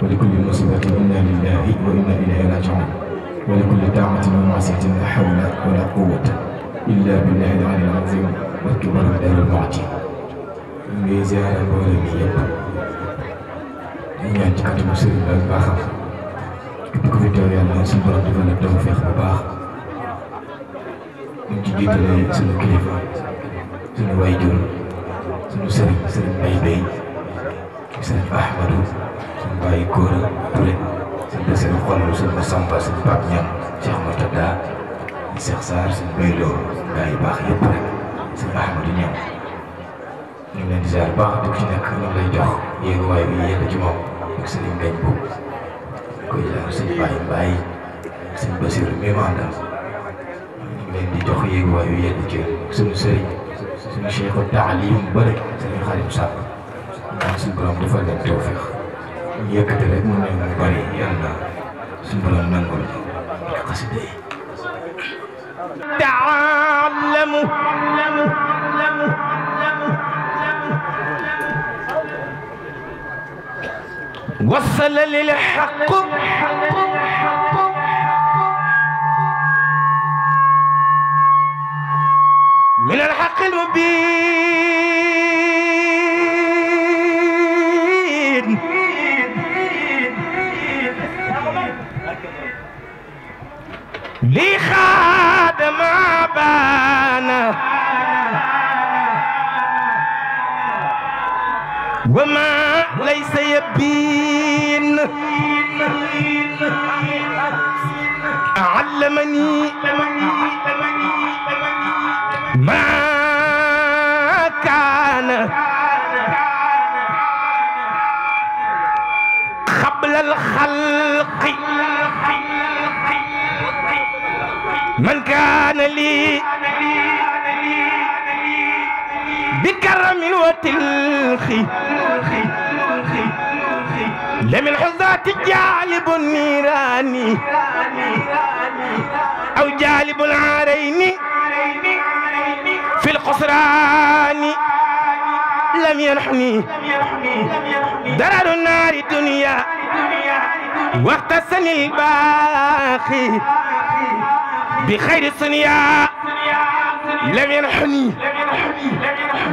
ولكل مصيبة إنا لله وإنا إليه راجعون ولكل طاعة ومعصية لا حول ولا قوة إلا بالله العلي العظيم والكبر دار المعطي ngi ziara mbooloo mi yëpp ñu ñaan ci kàttanu sëriñ bi ak baaxam képp ku fi teew yàlla suñu borom defal la tawfeex bu baax ñu ci jiitalee suñu kilifa suñu waajur suñu sëriñ Mbaye Bey sëriñ Ahmadou suñu bàyyi Góora Touré suñu Basiru Xollu suñu Samba suñu Pape Ñam Cheikh Murtada Cheikh Sarr suñu Baylo gaa yi baax yëpp rek suñu Ahmadou Ñam ñu ngi leen di ziar baax di ko ci nekk ñu lay jox yéeguwaay bi yéen ci moom ak sëriñ Ngañ bu koy ziar sëñ Baye Mbaye sëñ Basiru mi ma àndal ñu ngi leen di jox yéeguwaay bi yéen ci suñu sëriñ suñu cheikhu taalim ba rek sëriñ Xarim Sàpp ñaan suñu borom defal leen tawfeex ñu yëkkati rek mu ne mu bari yàlla suñu borom nangul ak xasida yi تعلموا وصل للحق من الحق المبين لي خادم بانا وما ليس يبين علمني ما كان قبل الخلق من كان لي بكرم وتلخي لم الحظات جالب النيران أو جالب العارين في القصران لم ينحني درر النار الدنيا واغتسني الباخي بخير الصنيا لم ينحني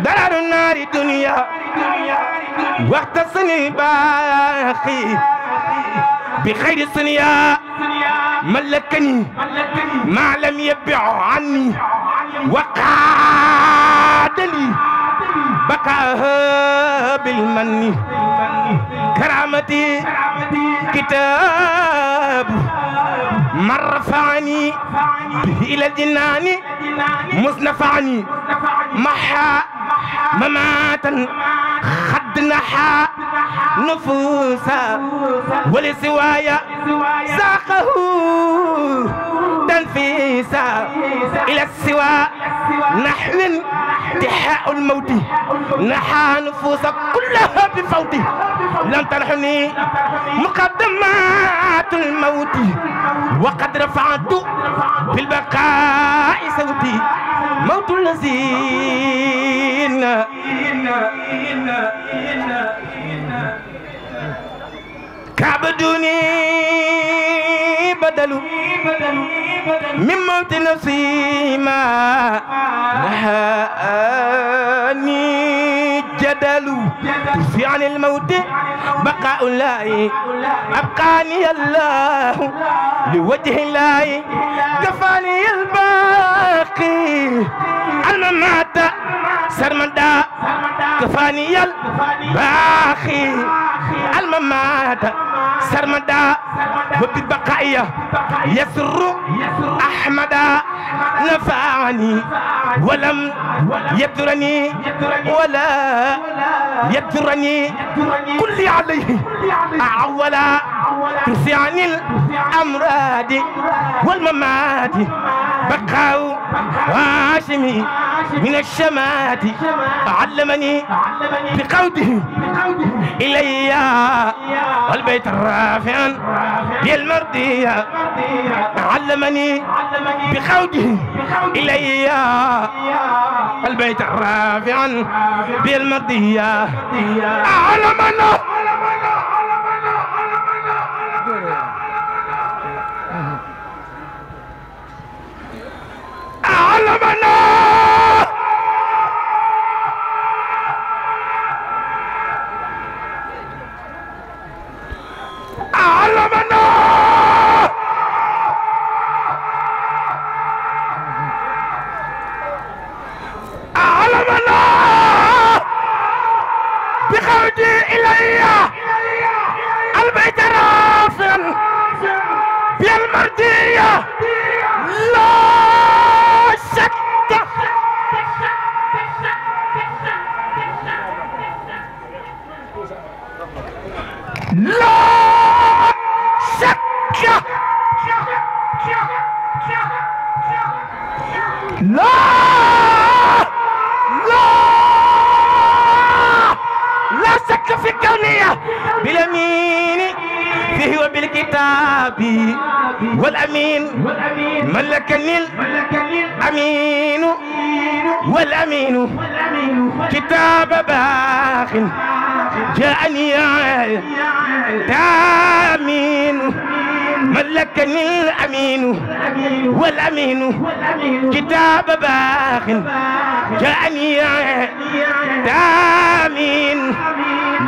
درر النار الدنيا واغتسني الباخي بخير الصنيا ملكني ما لم يبع عني وقعد لي بقاها بالمن كرامتي كتاب من رفعني به إلى الجنان مصنفعني محا مماتا خد نحا نفوسا ولسوايا ساقه تنفيسا إلى السوا نحو انتحاء الموت نحى نفوس كلها بفوت لم تنحني مقدمات الموت وقد رفعت في البقاء صوتي موت الذين كعبدوني بدلوا من موت نفسي ما نهاني جدل في عن الموت بقاء الله أبقاني الله لوجه الله كفاني الباقي الممات سرمدا كفاني الباقي الممات سرمدا وبالبقايا يسر أحمد نفعني ولم يدرني ولا يدرني كل عليه أعولا تنسي عن الأمراض والممات بقاء هاشمي من الشمات علمني بقوله إلي والبيت الرافع بالمرضية علمني بقوله إلي البيت الرافع بالمرضية علمنا إلي البيت رافعا بالمردية لا شك لا شك لا شك في الكونية بالأمين فيه وبالكتاب والأمين ملكني الأمين والأمين كتاب باخ جاءني تامين ملكني الأمين والأمين كتاب باخ جاءني تامين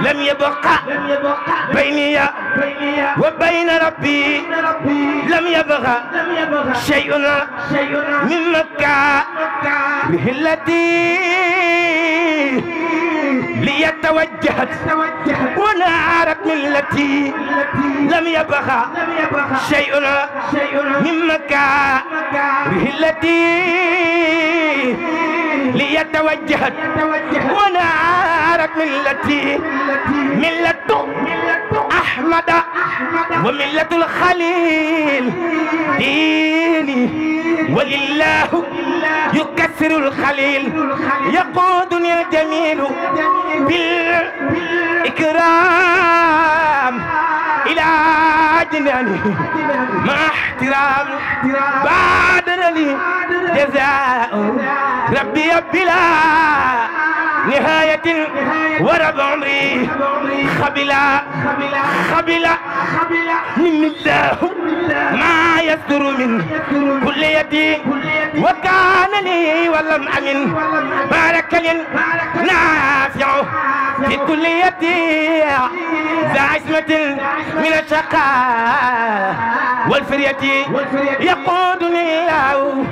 لم يبقى بيني وبين ربي لم يبقى شيء من مكة التي ليتوجهت ونارت ملتي لم يبقى شيء من مكة التي ليتوجهت ونارت ملتي ملة أحمد وملة الخليل ديني ولله يكسر الخليل يقودني الجميل بالإكرام إلى جناني مع احترام بادرني جزاء ربي بلا نهاية ورب عمري خبلا من الله ما يصدر من كليتي وكان لي ولم أمن بارك لي نافع في كليتي ذا عصمة من الشقاء والفرية يقودني الله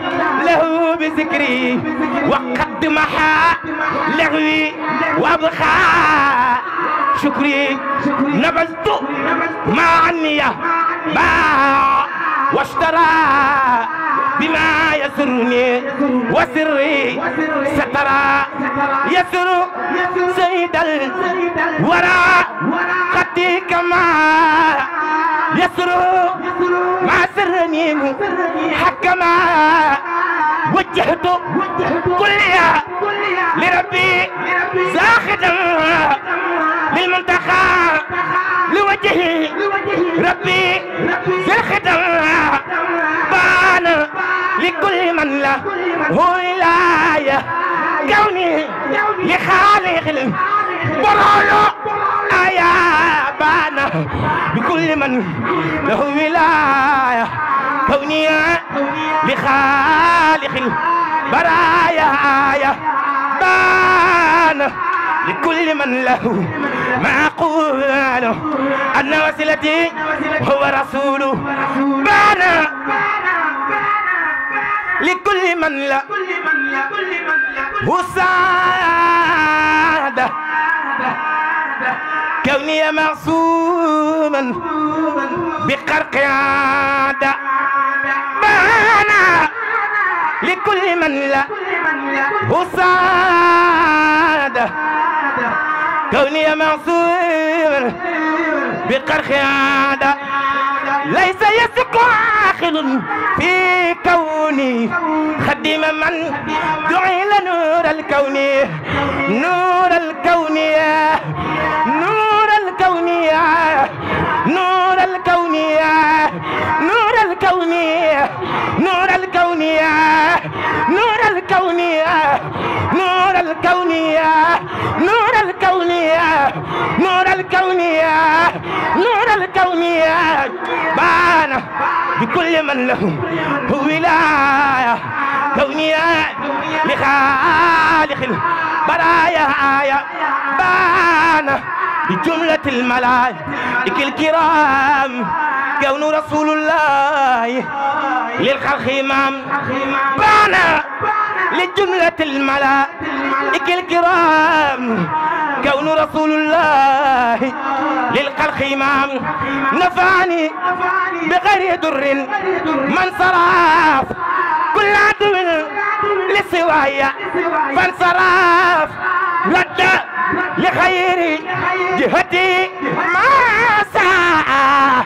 له بذكري وقد محى لغوي وابخى شكري نبذت مع النية باع واشترى بما يسرني وسري سترى يسر سيد الورى قدي كما يسر ما سرني حكما وجهت كليا لربي زاخدا للمنتخى لوجهي ربي زاخدا بان لكل من له ولاية كوني لخالق البرايا آية بان لكل من له ولاية كوني لخالق البرايا آية بان لكل من له معقول أن وسيلتي هو رسول بان لكل من لا وسادة كوني معصوما بقرق عادة بانا لكل من لا وسادة كوني معصوما بقرق عادة ليس يسك آخر في كوني خدم من جعل نور الكون نور الكون نور الكون نور الكون نور الكون نور الكون نور الكون نور الكون نور الكون نور الكون نور الكون بان بكل من له ولاية كونية لخالق البرايا آية بان بجملة الملائكة الكرام كون رسول الله للخلق إمام بان لجملة الملائكة الكرام كون رسول الله للخلق إمام نفعني بغير در من صرف كل عدو لسوايا فانصرف لدى لخير جهتي ما سعى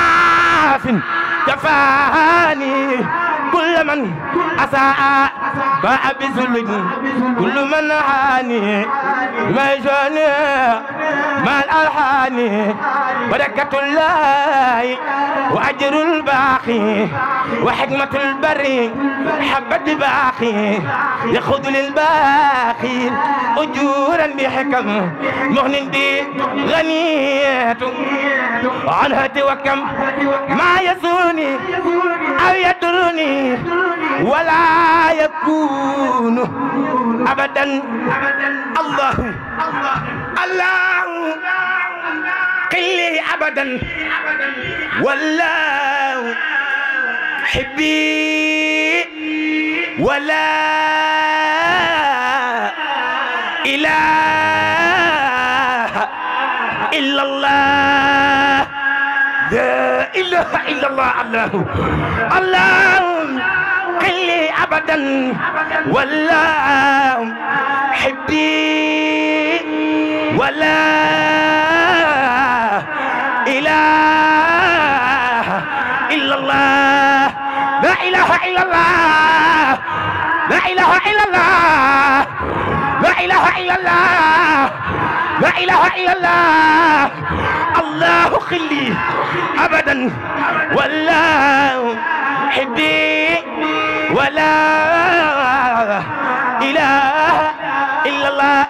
كاف كفاني كل من أساء باع بذل كل من عاني ما جاني ما الألحاني بركة الله وأجر الباقي وحكمة البر حبة باقي يأخذ للباقي أجورا بحكم مغن بي غنية عنها توكم ما يسوني أو يدرني ولا يكون أبدا الله الله قلي أبدا والله حبي ولا إله إلا الله لا إله إلا الله الله الله قلي أبدا والله حبي ولا إله إلا الله لا إله إلا الله لا إله إلا الله لا إله إلا الله لا إله إلا الله الله خلي أبدا والله حبي ولا إله إلا الله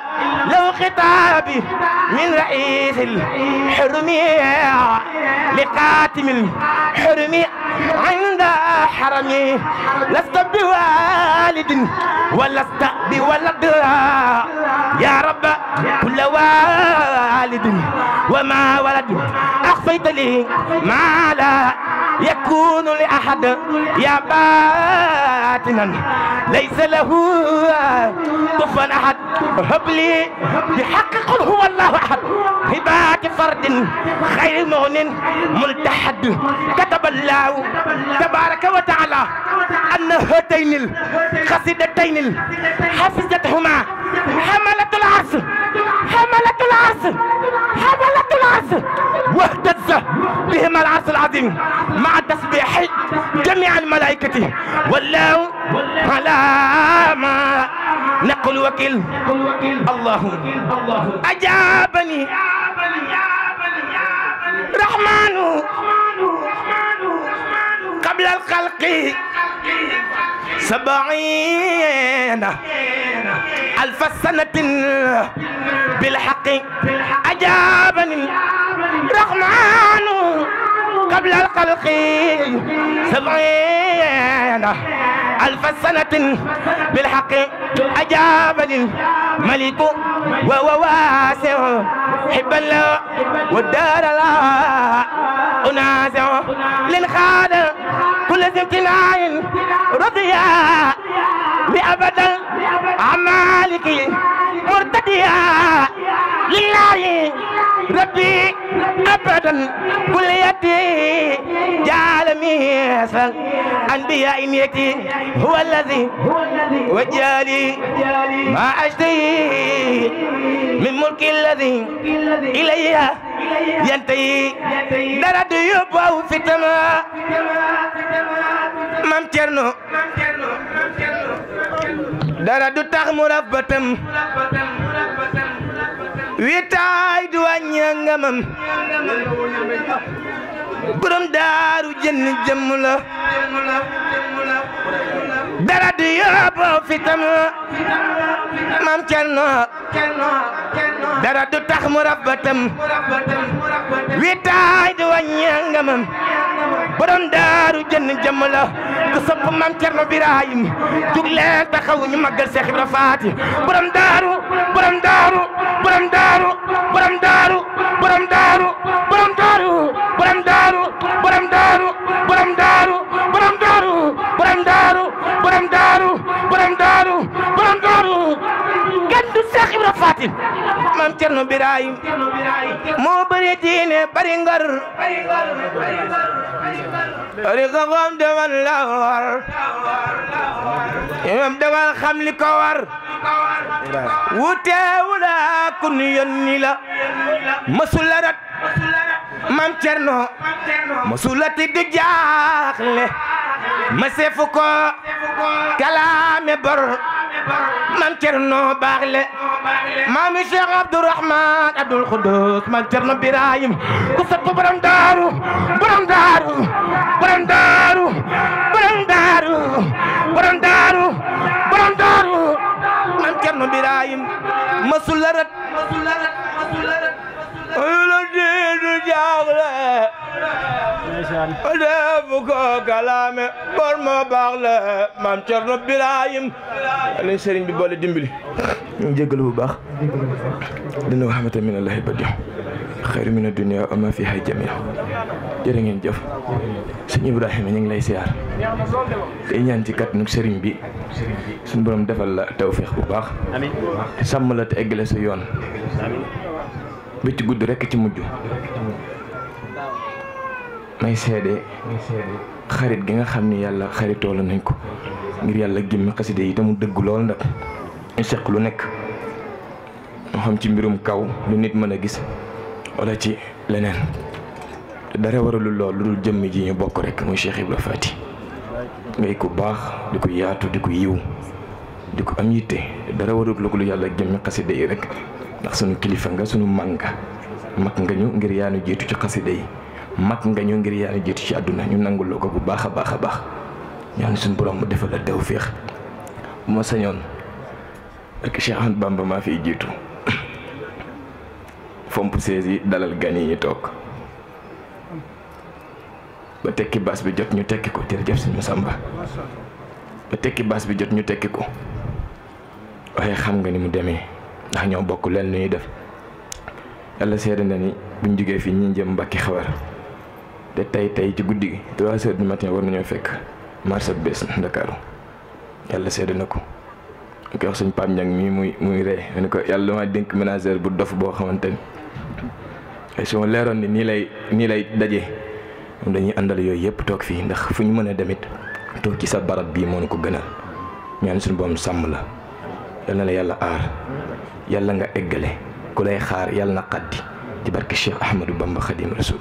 لو خطابي من رئيس الحرمية لقاتم الحرمية عند حرمي لست بوالد ولست بولد يا رب كل والد وما ولد أخفيت لي ما لا يكون لأحد يا باتنا ليس له كفوا أحد هب لي بحق قل هو الله أحد هبات فرد خير مغن ملتحد كتب الله تبارك وتعالى أن هاتين القصيدتين حفظتهما حملة العرش حملة العرش حملة العرش واهتز بهما العرش العظيم مع تسبيح جميع الملائكة والله على ما نقول وكيل الله أجابني رحمن قبل الخلق 70,000 سنة بالحق أجابني رحمن قبل الخلق 70,000 سنة بالحق أجابني الملك وهو واسع حبا له والدار لا أنازع للخال كل امتناع رضيا لأبدا أعمالك مرتديا لله ربي أبدا كل يدي جعل ميسا أنبياء نيتي هو الذي وجالي ما أشتهي من ملك الذي إليه ينتهي درد يبوه في السماء مام تيرنو درد تخمر ربتم witaay du wàññi ngamam borom daaru jënn jëmm la dara du yóbbu fitam maam Cerno dara du tax mu rabbatam witaay du wàññi ngamam borom daaru jënn jëmm la ku sopp maam Cerno Birahim jug leen taxaw ñu màggal Seex Ibra Faati borom daaru borom daaru borom daaru borom daaru borom daaru borom daaru borom daaru borom daaru borom daaru borom daaru borom daaru borom Fatim maam Cerno Birahim moo bëri diine bari ngar bari ko xam demal la war imam demal xam li ko war wuteewula kun yónni la masula rat maam Cerno masula ti di jaaxle ma seefu ko kalaame bor maam Cerno baax le maami Cheikh Abdourahman Abdoul Khoudous maam Cerno Birahim ku sopp borom daaru borom daaru borom daaru borom daaru borom daaru borom daaru maam Cerno Birahim masula rat ayula diidu jaaxle defu ko kalaame bor ma baax le maam Cerno Birahim leen sëriñ bi boole dimbali ñu jéggalu bu baax dina wa rahmatan min allahi badi xayru min ad-dunya wa ma fiha jamia jërë ngeen jëf sëñ Ibrahima ñu ngi lay siyaar tey ñaan ci kat nu sëriñ bi suñu borom defal la tawfiix bu baax te sàmm la te eggale sa yoon bi ci gudd rekk ci mujj may seede xarit gi nga xam ni yàlla xaritoo la nañ ko ngir yàlla gémmi xaside yi te mu dëgg lool nag ñu seq lu nekk moo xam ci mbirum kaw lu nit mën a gis wala ci leneen te dara waralul lool lu dul jëmm ji ñu bokk rek muy Cheikh Ibra Faty ngay ku baax di ko yaatu di ko yiw di ko am yitte dara warul lu yàlla gémmi xaside yi rek ndax sunu kilifa nga sunu mag nga ñu ngir yaanu jiitu ci xaside yi mag nga ñu ngir yaanu jiitu ci àdduna ñu nangul la ko bu baax a baax a baax ñaan suñu borom mu defal la tawfiix bu ma sañoon rek Cheikh Ahmadou Bamba maa fiy jiitu fomp sees yi dalal gan yi ñu toog ba tekki baas bi jot ñu tekki ko jërëjëf sëñ Massamba ba tekki baas bi jot ñu tekki ko waaye xam nga ni mu demee ndax ñoo bokk leen lu ñuy def yàlla seede na ni buñ jógee fii ñi jëm Mbàkke Xewar te tey ci guddi gi 3 heures du matin war nañoo fekk marché bees Ndakaaru yàlla seede na ko ñu koy wax suñ Pape Niang mii muy ree ne ko yàlla dama dénk ménagère bu dof boo xamante ni su ma leeroon ni nii lay daje moom dañuy àndal yooyu yëpp toog fii ndax fu ñu mën a demit toog ci sa barab bii moo nu ko gënal ñaan suñu borom sàmm la yal na la yàlla aar yàlla nga eggale ku lay xaar yàlla na xaddi ci barke Cheikh Ahmadou Bamba Khadim Rasoul